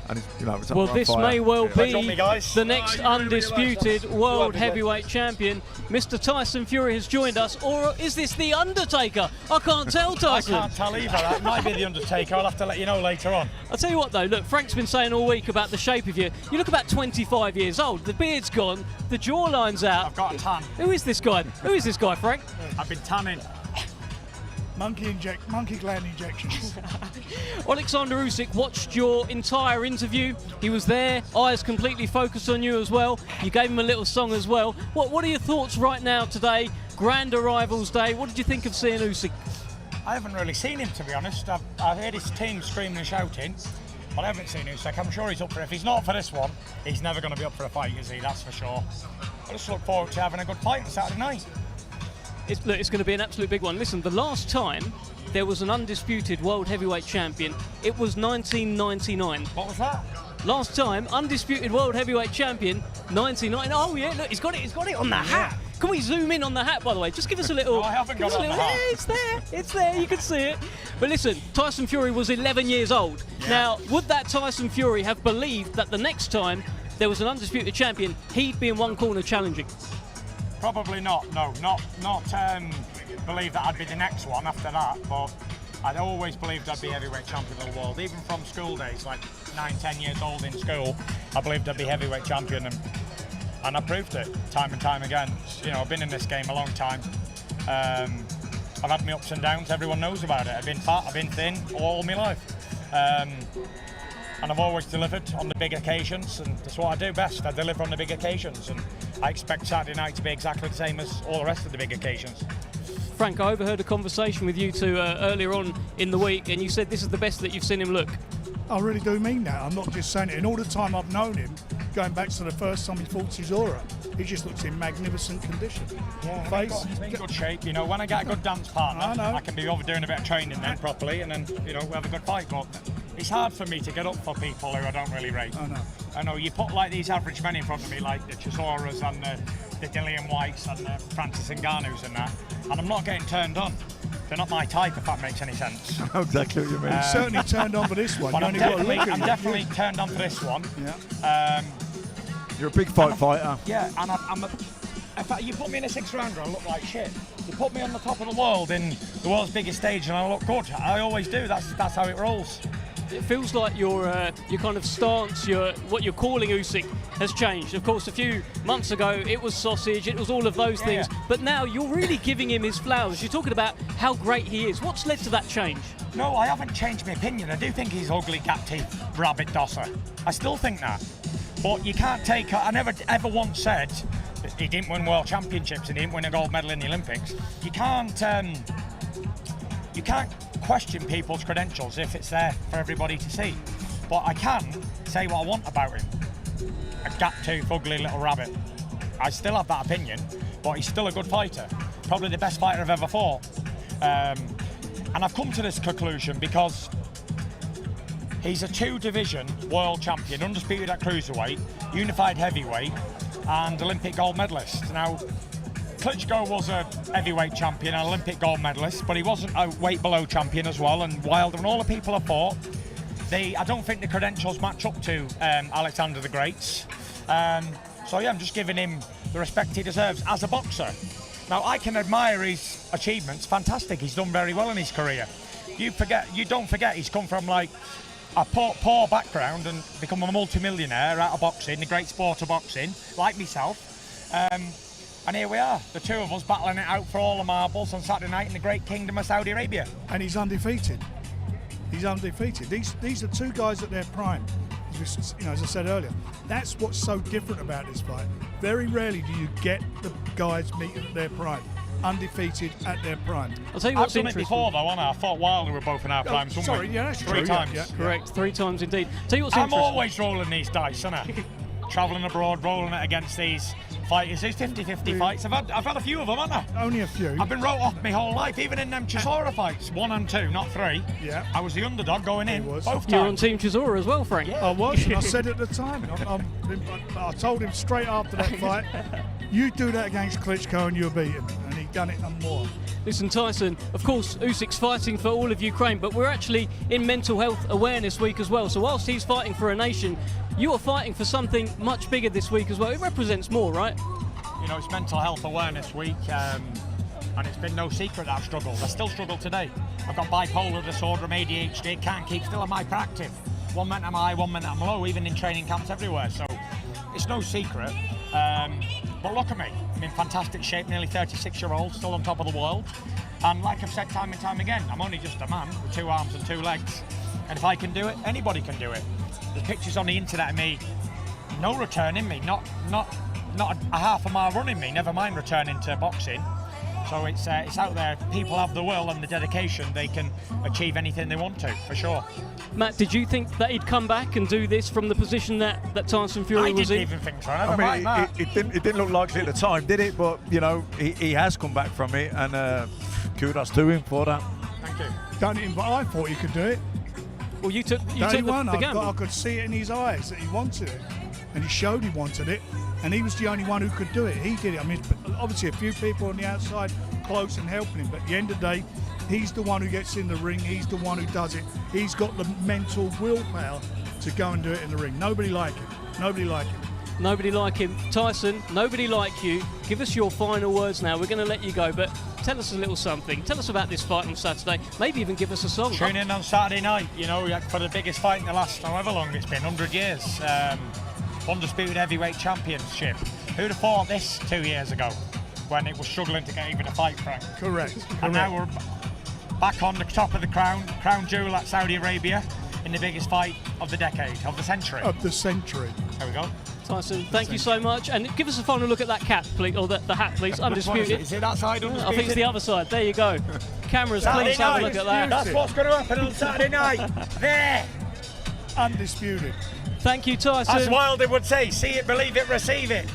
And he's, you know, it's well, this may well be the next undisputed world heavyweight champion. Mr. Tyson Fury has joined us, or is this the Undertaker? I can't tell, Tyson. I can't tell either. That might be the Undertaker. I'll have to let you know later on. I'll tell you what though, look, Frank's been saying all week about the shape of you. You look about 25 years old. The beard's gone, the jawline's out. I've got a tan. Who is this guy? Who is this guy, Frank? I've been tanning. Monkey gland injections. Alexander Usyk watched your entire interview. He was there, eyes completely focused on you as well. You gave him a little song as well. What are your thoughts right now today? Grand Arrivals Day. What did you think of seeing Usyk? I haven't really seen him, to be honest. I've heard his team screaming and shouting, but I haven't seen Usyk. I'm sure he's up for it. If he's not for this one, he's never going to be up for a fight, is he? That's for sure. I just look forward to having a good fight on Saturday night. Look, it's going to be an absolute big one. Listen, the last time there was an undisputed world heavyweight champion, it was 1999. What was that? Last time, undisputed world heavyweight champion, 1999. Oh yeah, look, he's got it on the hat. Can we zoom in on the hat, by the way? Just give us a little... No, I haven't got it on the hat. Yeah, it's there, you can see it. But listen, Tyson Fury was 11 years old. Yeah. Now, would that Tyson Fury have believed that the next time there was an undisputed champion, he'd be in one corner challenging? Probably not, no. Not believe that I'd be the next one after that, but I'd always believed I'd be heavyweight champion of the world. Even from school days, like 9, 10 years old in school, I believed I'd be heavyweight champion, and I proved it time and time again. You know, I've been in this game a long time. I've had my ups and downs, everyone knows about it. I've been fat, I've been thin, all my life. And I've always delivered on the big occasions, and that's what I do best. I deliver on the big occasions, and I expect Saturday night to be exactly the same as all the rest of the big occasions. Frank, I overheard a conversation with you two earlier on in the week, and you said this is the best that you've seen him look. I really do mean that. I'm not just saying it. In all the time I've known him, going back to the first time he fought Chisora, he just looks in magnificent condition. Yeah, he's in good shape. You know, when I get a good dance partner, I can be over doing a bit of training then properly, and then, you know, we have a good fight. But it's hard for me to get up for people who I don't really rate. I know you put like these average men in front of me, like the Chisoras and the Dillian Whites and the Francis Ngannous and that, and I'm not getting turned on. They're not my type, if that makes any sense. Exactly what you mean. Certainly turned on for this one. I'm definitely turned on for this one. Yeah. You're a big fighter. Yeah, and in fact, you put me in a 6th rounder, I look like shit. You put me on the top of the world in the world's biggest stage, and I look good. I always do. That's how it rolls. It feels like your kind of stance, what you're calling Usyk has changed. Of course, a few months ago it was sausage, it was all of those things, but now you're really giving him his flowers. You're talking about how great he is. What's led to that change? No, I haven't changed my opinion. I do think he's ugly, gap teeth, rabbit dosser. I still think that. But you can't take... I never ever once said that he didn't win world championships and he didn't win a gold medal in the Olympics. You can't question people's credentials if it's there for everybody to see. But I can say what I want about him. A gap-toothed, ugly little rabbit. I still have that opinion, but he's still a good fighter. Probably the best fighter I've ever fought. And I've come to this conclusion because he's a 2-division world champion, undisputed at cruiserweight, unified heavyweight, and Olympic gold medalist. Now, Klitschko was a heavyweight champion, an Olympic gold medalist, but he wasn't a weight below champion as well. And Wilder and all the people I fought, I don't think the credentials match up to Alexander the Great's. So yeah, I'm just giving him the respect he deserves as a boxer. Now, I can admire his achievements, fantastic. He's done very well in his career. You don't forget, he's come from like a poor background and become a multi-millionaire out of boxing, the great sport of boxing, like myself. And here we are, the two of us battling it out for all the marbles on Saturday night in the great kingdom of Saudi Arabia. And he's undefeated. He's undefeated. These are two guys at their prime. You know, as I said earlier, that's what's so different about this fight. Very rarely do you get the guys meeting at their prime, undefeated at their prime. I'll tell you what's I've done it before, though, haven't I? I thought Wilder were both in our primes, sorry, yeah, that's true. 3 times. Yeah. Correct, 3 times indeed. Tell you what's I'm interesting. always rolling these dice, aren't I? Travelling abroad, rolling it against these fighters. These 50-50 fights. I've had a few of them, haven't I? Only a few. I've been wrote off my whole life, even in them Chisora fights, 1 and 2, not 3. Yeah. I was the underdog going in both times. You're on Team Chisora as well, Frank. I was, and I said at the time. I told him straight after that fight, you do that against Klitschko and you'll beat him. And he done it and more. Listen, Tyson, of course, Usyk's fighting for all of Ukraine, but we're actually in Mental Health Awareness Week as well. So whilst he's fighting for a nation, you are fighting for something much bigger this week as well. It represents more, right? You know, it's Mental Health Awareness Week, and it's been no secret that I've struggled. I still struggle today. I've got bipolar disorder, I'm ADHD, can't keep still on my practice. 1 minute I'm high, 1 minute I'm low, even in training camps everywhere. So it's no secret. But look at me, I'm in fantastic shape, nearly 36-year-old, still on top of the world. And like I've said time and time again, I'm only just a man with 2 arms and 2 legs. And if I can do it, anybody can do it. There's pictures on the internet of me, no returning me, not a half a mile running me, never mind returning to boxing. So it's out there. People have the will and the dedication. They can achieve anything they want to, for sure. Matt, did you think that he'd come back and do this from the position that Tyson Fury was in? I didn't even think so. It didn't look likely at the time, did it? But, you know, he has come back from it, and kudos to him for that. Thank you. Done it, but I thought he could do it. Well, you took Day one, the gamble. I could see it in his eyes that he wanted it, and he showed he wanted it, and he was the only one who could do it. He did it. I mean, obviously a few people on the outside close and helping him, but at the end of the day, he's the one who gets in the ring. He's the one who does it. He's got the mental willpower to go and do it in the ring. Nobody like him. Nobody like him. Nobody like him. Tyson, nobody like you. Give us your final words now. We're going to let you go, but tell us a little something. Tell us about this fight on Saturday. Maybe even give us a song. Tune in on Saturday night, you know, for the biggest fight in the last however long it's been, 100 years. Undisputed Heavyweight Championship. Who'd have thought this 2 years ago when it was struggling to get even a fight, Frank? Correct. And now we're back on the top of the crown jewel at Saudi Arabia in the biggest fight of the decade, of the century. Of the century. There we go. Tyson, thank you so much. And give us a final look at that cap, please, or the hat, please. Undisputed. Is it that side? Undisputed? I think it's the other side. There you go. Cameras, Saturday please have a night. look at that. That's what's going to happen on Saturday night. There. Undisputed. Thank you, Tyson. As Wilder would say, see it, believe it, receive it.